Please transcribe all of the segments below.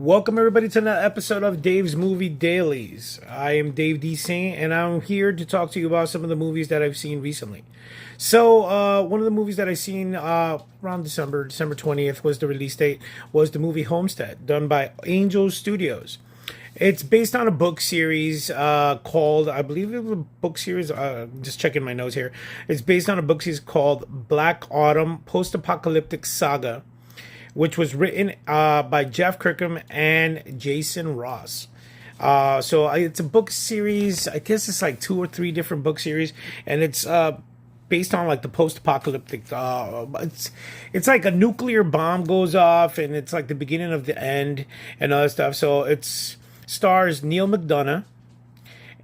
Welcome everybody to another episode of Dave's Movie Dailies. I am Dave D. Saint, and I'm here to talk to you about some of the movies that I've seen recently. One of the movies that I seen around December 20th was the release date, was the movie Homestead, done by Angel Studios. It's based on a book series called, I believe it was a book series, just checking my notes here. It's based on a book series called Black Autumn Post-Apocalyptic Saga, which was written by Jeff Kirkham and Jason Ross. It's a book series. I guess it's like two or three different book series, and it's based on like the post-apocalyptic. It's like a nuclear bomb goes off, and it's like the beginning of the end and other stuff. So it's stars Neil McDonough,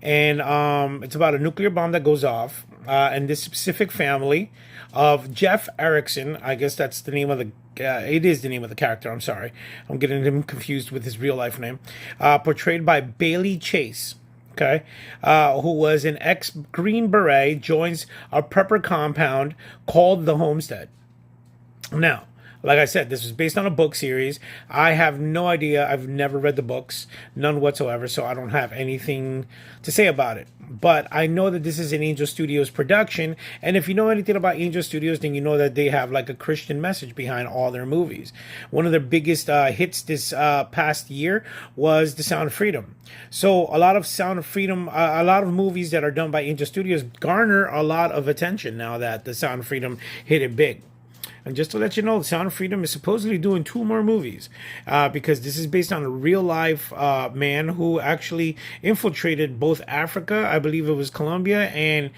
and it's about a nuclear bomb that goes off, and this specific family of Jeff Erickson. I guess that's the name of the. It is the name of the character. I'm sorry, I'm getting him confused with his real life name. Portrayed by Bailey Chase. Okay, who was an ex Green Beret, joins a prepper compound called the Homestead. Now, like I said, this was based on a book series. I have no idea. I've never read the books, none whatsoever, so I don't have anything to say about it. But I know that this is an Angel Studios production, and if you know anything about Angel Studios, then you know that they have like a Christian message behind all their movies. One of their biggest hits this past year was The Sound of Freedom. So a lot of Sound of Freedom, a lot of movies that are done by Angel Studios garner a lot of attention now that The Sound of Freedom hit it big. And just to let you know, The Sound of Freedom is supposedly doing two more movies because this is based on a real life man who actually infiltrated both Africa, I believe it was Colombia, and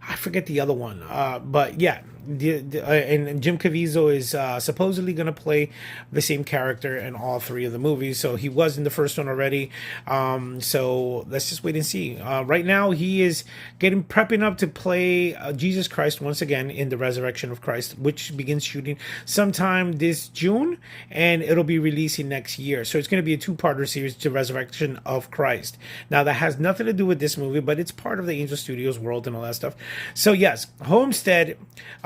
I forget the other one. But yeah, and Jim Caviezel is supposedly going to play the same character in all three of the movies. So he was in the first one already. So let's just wait and see. Right now, he is prepping up to play Jesus Christ once again in The Resurrection of Christ, which begins shooting sometime this June, and it'll be releasing next year. So it's going to be a two-parter series to Resurrection of Christ. Now, that has nothing to do with this movie, but it's part of the Angel Studios world and all that stuff. So yes, Homestead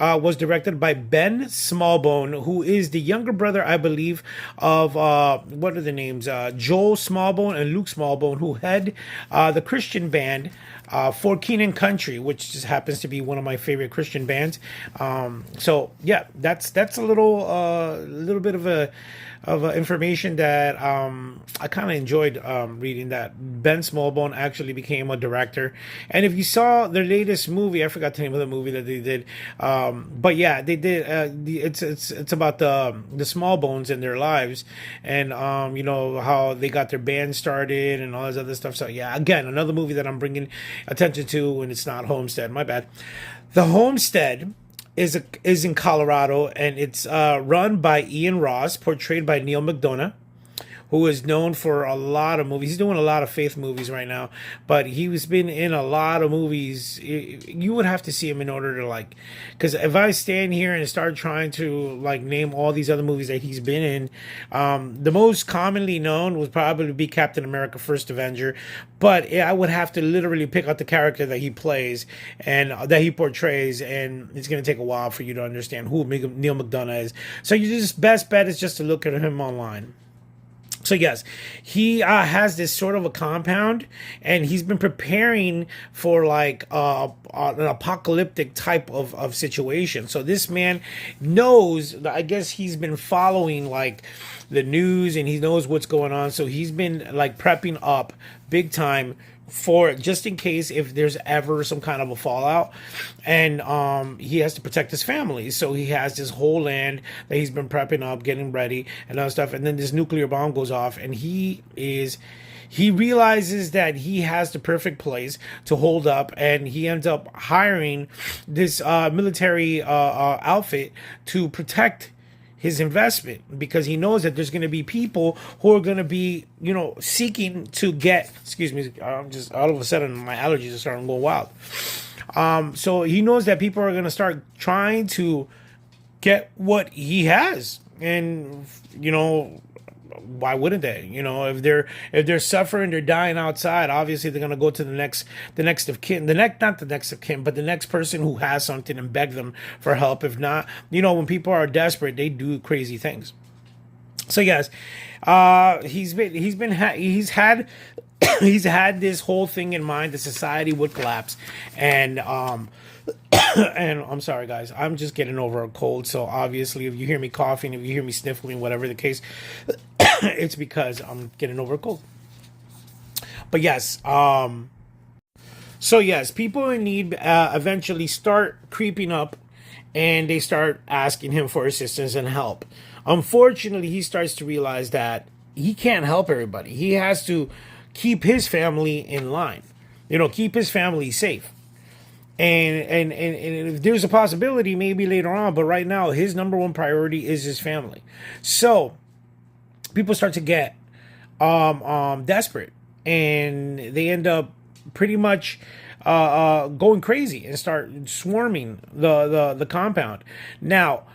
was directed by Ben Smallbone, who is the younger brother, I believe, of what are the names? Joel Smallbone and Luke Smallbone, who had the Christian band For King & Country, which just happens to be one of my favorite Christian bands. So yeah, that's a little bit of information that I kind of enjoyed reading. That Ben Smallbone actually became a director, and if you saw their latest movie, I forgot the name of the movie that they did, but yeah, they did. It's about the Smallbones and their lives, and you know how they got their band started and all this other stuff. So yeah, again, another movie that I'm bringing attention to, and it's not Homestead. My bad. The Homestead is in Colorado, and it's run by Ian Ross, portrayed by Neil McDonough, who is known for a lot of movies. He's doing a lot of faith movies right now, but he's been in a lot of movies. You would have to see him in order to like, because if I stand here and start trying to like name all these other movies that he's been in, the most commonly known would probably be Captain America: First Avenger, but I would have to literally pick out the character that he plays and that he portrays, and it's going to take a while for you to understand who Neil McDonough is. So your just best bet is just to look at him online. So yes, he has this sort of a compound, and he's been preparing for like an apocalyptic type of situation. So this man knows, I guess he's been following like the news, and he knows what's going on. So he's been like prepping up big time for just in case if there's ever some kind of a fallout, and he has to protect his family. So he has this whole land that he's been prepping up, getting ready and other stuff, and then this nuclear bomb goes off, and he realizes that he has the perfect place to hold up, and he ends up hiring this military outfit to protect his investment, because he knows that there's going to be people who are going to be, you know, seeking to get, excuse me, I'm just all of a sudden my allergies are starting to go wild. So he knows that people are going to start trying to get what he has, and you know, why wouldn't they? You know, if they're suffering, they're dying outside, obviously they're gonna go to the next of kin, not the next of kin, but the next person who has something, and beg them for help. If not, you know, when people are desperate, they do crazy things. So yes, he's had he's had this whole thing in mind. The society would collapse, and and I'm sorry guys, I'm just getting over a cold. So obviously, if you hear me coughing, if you hear me sniffling, whatever the case, it's because I'm getting over a cold. But yes, so yes, people in need eventually start creeping up, and they start asking him for assistance and help. Unfortunately, he starts to realize that he can't help everybody. He has to keep his family in line, keep his family safe. And if there's a possibility, maybe later on, but right now, his number one priority is his family. So people start to get desperate, and they end up pretty much going crazy and start swarming the compound. Now,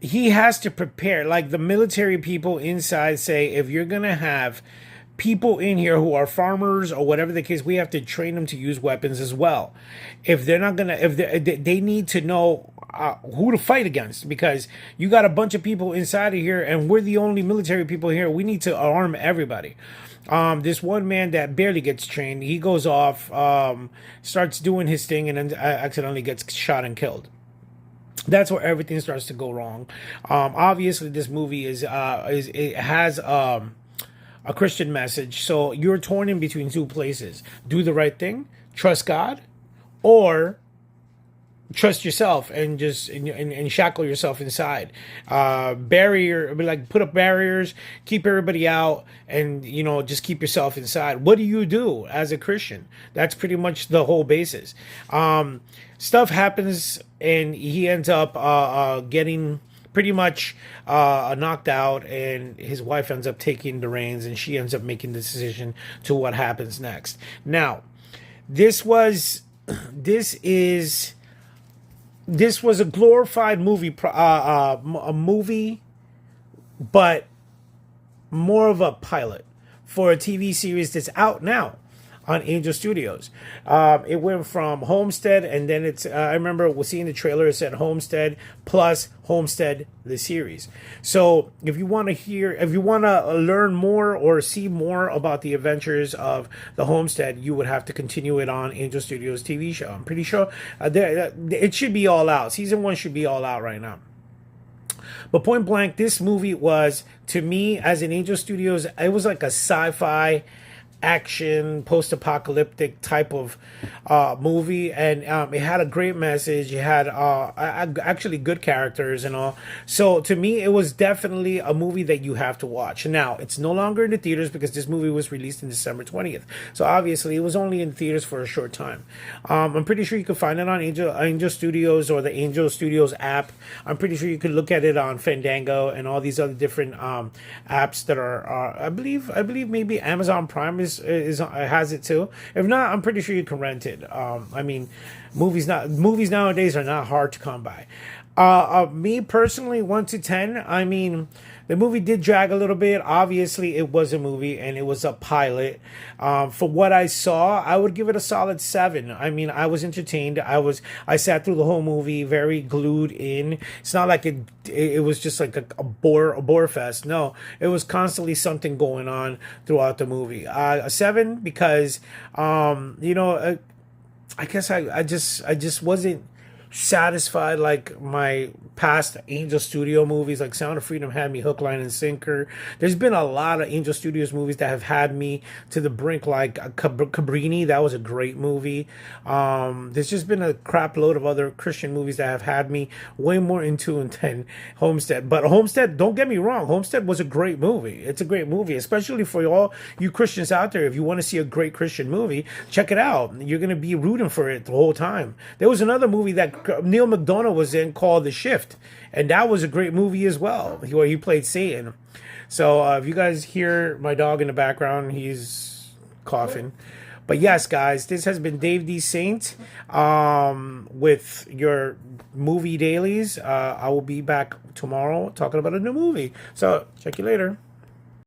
he has to prepare, like the military people inside say, if you're gonna have people in here who are farmers or whatever the case, we have to train them to use weapons as well. If they're not gonna, if they need to know who to fight against, because you got a bunch of people inside of here and we're the only military people here. We need to arm everybody. This one man that barely gets trained, he goes off, starts doing his thing, and then accidentally gets shot and killed. That's where everything starts to go wrong. Obviously, this movie is it has a Christian message, so you're torn in between two places: do the right thing, trust God, or trust yourself and just and shackle yourself inside. Put up barriers, keep everybody out, and just keep yourself inside. What do you do as a Christian? That's pretty much the whole basis. Stuff happens, and he ends up getting pretty much knocked out, and his wife ends up taking the reins, and she ends up making the decision to what happens next. Now, this was a glorified movie, a movie, but more of a pilot for a TV series that's out now on Angel Studios. It went from Homestead, and then I remember seeing the trailer. It said Homestead plus Homestead the series. So if you want to learn more or see more about the adventures of the Homestead, you would have to continue it on Angel Studios TV show. I'm pretty sure it should be all out. Season 1 should be all out right now. But point blank, this movie was, to me, as an Angel Studios, it was like a sci-fi action post-apocalyptic type of movie, and it had a great message. It had actually good characters and all. So to me, it was definitely a movie that you have to watch. Now, it's no longer in the theaters because this movie was released in December 20th, so obviously it was only in theaters for a short time. I'm pretty sure you can find it on Angel Studios or the Angel Studios app. I'm pretty sure you could look at it on Fandango and all these other different apps that are I believe maybe Amazon Prime has it too. If not, I'm pretty sure you can rent it. I mean, movies nowadays are not hard to come by. Me personally, 1 to 10. I mean, the movie did drag a little bit. Obviously, it was a movie and it was a pilot. For what I saw, I would give it a solid 7. I mean, I was entertained. I sat through the whole movie very glued in. It's not like it was just like a bore fest. No, it was constantly something going on throughout the movie. A 7 because I guess I just wasn't satisfied like my past Angel Studio movies. Like Sound of Freedom had me hook, line, and sinker. There's been a lot of Angel Studios movies that have had me to the brink, like Cabrini. That was a great movie. There's just been a crap load of other Christian movies that have had me way more in tune than Homestead. But Homestead, don't get me wrong, Homestead was a great movie. It's a great movie, especially for all you Christians out there. If you want to see a great Christian movie, check it out. You're going to be rooting for it the whole time. There was another movie that Neil McDonough was in called The Shift, and that was a great movie as well, where he played Satan. So if you guys hear my dog in the background, he's coughing. But yes, guys, this has been Dave D. Saint with your movie dailies. I will be back tomorrow talking about a new movie. So check you later.